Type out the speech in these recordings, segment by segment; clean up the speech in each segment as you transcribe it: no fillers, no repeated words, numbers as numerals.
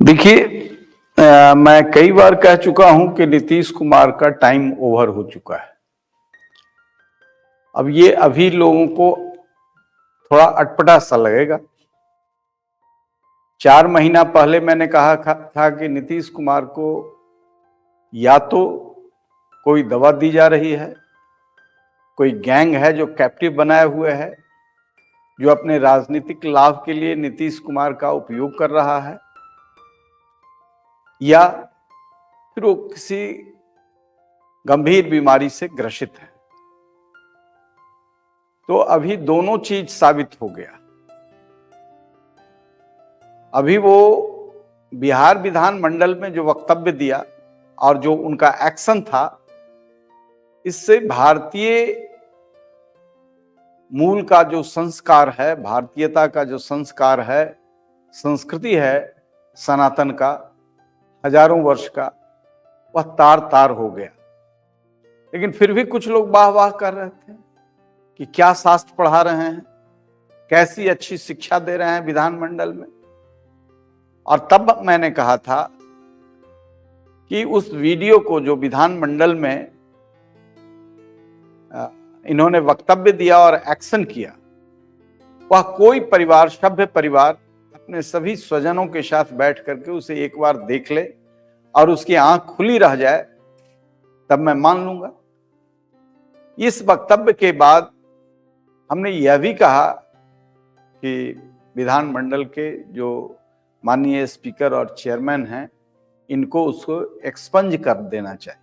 देखिए, मैं कई बार कह चुका हूं कि नीतीश कुमार का टाइम ओवर हो चुका है। अब ये अभी लोगों को थोड़ा अटपटा सा लगेगा। 4 महीना पहले मैंने कहा था कि नीतीश कुमार को या तो कोई दवा दी जा रही है, कोई गैंग है जो कैप्टिव बनाए हुए है, जो अपने राजनीतिक लाभ के लिए नीतीश कुमार का उपयोग कर रहा है, या फिर वो किसी गंभीर बीमारी से ग्रसित है। तो अभी दोनों चीज साबित हो गया। अभी वो बिहार विधानमंडल में जो वक्तव्य दिया और जो उनका एक्शन था, इससे भारतीय मूल का जो संस्कार है, भारतीयता का जो संस्कार है, संस्कृति है सनातन का, हजारों वर्ष का, वह तार तार हो गया। लेकिन फिर भी कुछ लोग वाह वाह कर रहे थे कि क्या शास्त्र पढ़ा रहे हैं, कैसी अच्छी शिक्षा दे रहे हैं विधानमंडल में। और तब मैंने कहा था कि उस वीडियो को जो विधानमंडल में इन्होंने वक्तव्य दिया और एक्शन किया, वह कोई परिवार, सभ्य परिवार, अपने सभी स्वजनों के साथ बैठ करके उसे एक बार देख ले और उसकी आंख खुली रह जाए, तब मैं मान लूंगा। इस वक्तव्य के बाद हमने यह भी कहा कि विधानमंडल के जो माननीय स्पीकर और चेयरमैन हैं, इनको उसको एक्सपंज कर देना चाहिए,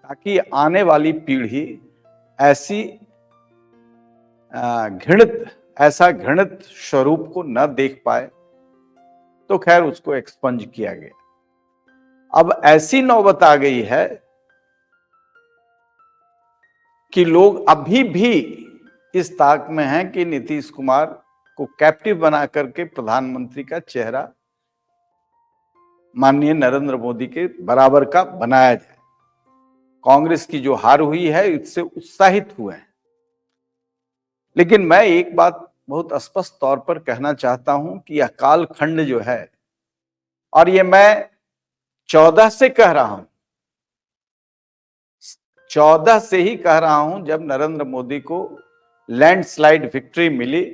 ताकि आने वाली पीढ़ी ऐसा घृणित स्वरूप को न देख पाए। तो खैर उसको एक्सपंज किया गया। अब ऐसी नौबत आ गई है कि लोग अभी भी इस ताक में हैं कि नीतीश कुमार को कैप्टिव बना करके प्रधानमंत्री का चेहरा माननीय नरेंद्र मोदी के बराबर का बनाया जाए। कांग्रेस की जो हार हुई है, इससे उत्साहित हुए हैं। लेकिन मैं एक बात बहुत स्पष्ट तौर पर कहना चाहता हूं कि यह कालखंड जो है, और ये मैं 14 से कह रहा हूं, 14 से ही कह रहा हूं, जब नरेंद्र मोदी को लैंडस्लाइड विक्ट्री मिली,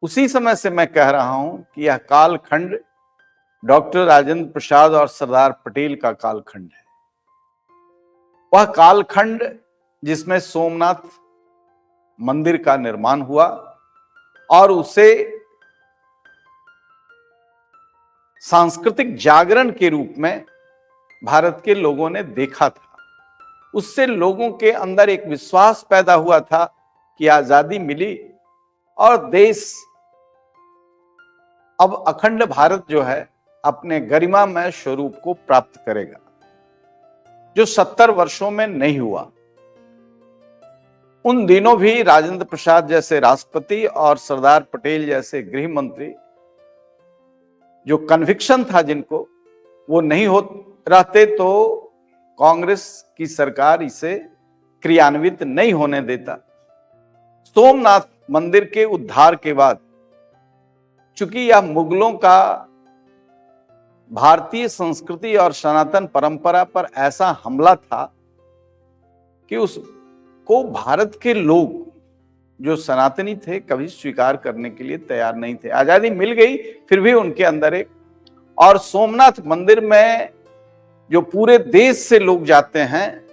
उसी समय से मैं कह रहा हूं कि यह कालखंड डॉक्टर राजेंद्र प्रसाद और सरदार पटेल का कालखंड है। वह कालखंड जिसमें सोमनाथ मंदिर का निर्माण हुआ और उसे सांस्कृतिक जागरण के रूप में भारत के लोगों ने देखा था। उससे लोगों के अंदर एक विश्वास पैदा हुआ था कि आजादी मिली और देश अब अखंड भारत जो है अपने गरिमामय स्वरूप को प्राप्त करेगा, जो 70 वर्षों में नहीं हुआ। उन दिनों भी राजेंद्र प्रसाद जैसे राष्ट्रपति और सरदार पटेल जैसे गृह मंत्री, जो कन्विक्शन था जिनको, वो नहीं हो रहते तो कांग्रेस की सरकार इसे क्रियान्वित नहीं होने देता। सोमनाथ मंदिर के उद्धार के बाद, चूंकि यह मुगलों का भारतीय संस्कृति और सनातन परंपरा पर ऐसा हमला था कि उसको भारत के लोग जो सनातनी थे कभी स्वीकार करने के लिए तैयार नहीं थे। आजादी मिल गई, फिर भी उनके अंदर एक, और सोमनाथ मंदिर में जो पूरे देश से लोग जाते हैं,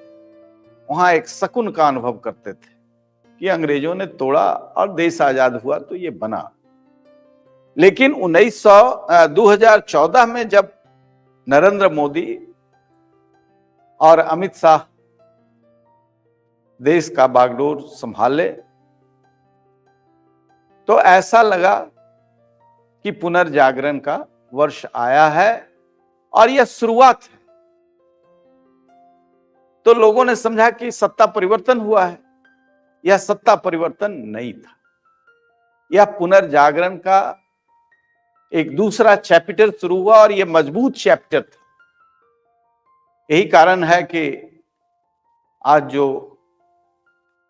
वहां एक सकून का अनुभव करते थे कि अंग्रेजों ने तोड़ा और देश आजाद हुआ तो ये बना। लेकिन 2014 में जब नरेंद्र मोदी और अमित शाह देश का बागडोर संभाले, तो ऐसा लगा कि पुनर्जागरण का वर्ष आया है और यह शुरुआत है। तो लोगों ने समझा कि सत्ता परिवर्तन हुआ है। यह सत्ता परिवर्तन नहीं था, यह पुनर्जागरण का एक दूसरा चैप्टर शुरू हुआ और यह मजबूत चैप्टर था। यही कारण है कि आज जो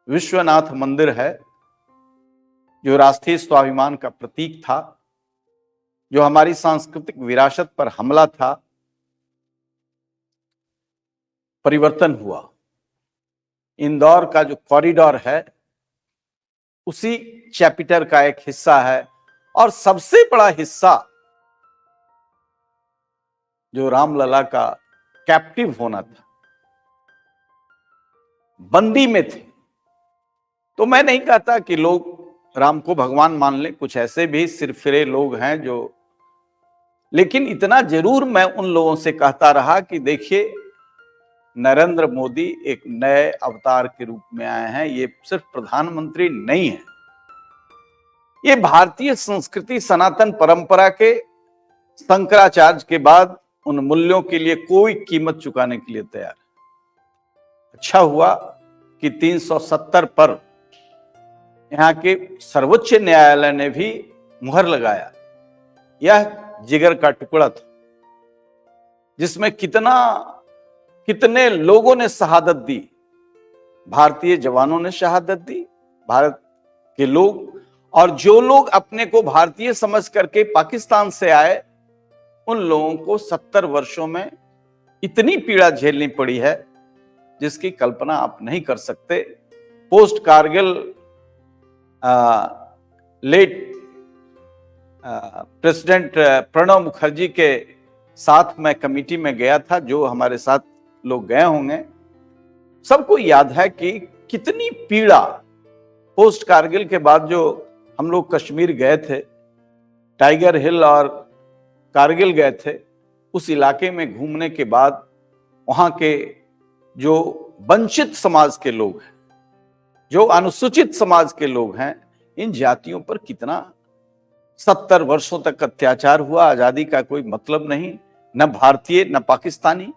विश्वनाथ मंदिर है, जो राष्ट्रीय स्वाभिमान का प्रतीक था, जो हमारी सांस्कृतिक विरासत पर हमला था, परिवर्तन हुआ। इंदौर का जो कॉरिडोर है उसी चैप्टर का एक हिस्सा है, और सबसे बड़ा हिस्सा जो रामलला का कैप्टिव होना था, बंदी में थे। तो मैं नहीं कहता कि लोग राम को भगवान मान लें, कुछ ऐसे भी सिरफिरे लोग हैं जो, लेकिन इतना जरूर मैं उन लोगों से कहता रहा कि देखिए, नरेंद्र मोदी एक नए अवतार के रूप में आए हैं। ये सिर्फ प्रधानमंत्री नहीं है, ये भारतीय संस्कृति सनातन परंपरा के शंकराचार्य के बाद उन मूल्यों के लिए कोई कीमत चुकाने के लिए तैयार है। अच्छा हुआ कि 370 पर यहाँ के सर्वोच्च न्यायालय ने भी मुहर लगाया। यह जिगर का टुकड़ा था जिसमें कितने लोगों ने शहादत दी। भारतीय जवानों ने शहादत दी, भारत के लोग, और जो लोग अपने को भारतीय समझ करके पाकिस्तान से आए, उन लोगों को 70 वर्षों में इतनी पीड़ा झेलनी पड़ी है जिसकी कल्पना आप नहीं कर सकते। Post Kargil late president Pranab Mukherjee के साथ मैं कमेटी में गया था, जो हमारे साथ लोग गए होंगे, सबको याद है कि कितनी पीड़ा पोस्ट कारगिल के बाद जो हम लोग कश्मीर गए थे, टाइगर हिल और कारगिल गए थे, उस इलाके में घूमने के बाद वहां के जो वंचित समाज के लोग हैं, जो अनुसूचित समाज के लोग हैं, इन जातियों पर कितना 70 वर्षों तक अत्याचार हुआ। आजादी का कोई मतलब नहीं, न भारतीय न पाकिस्तानी।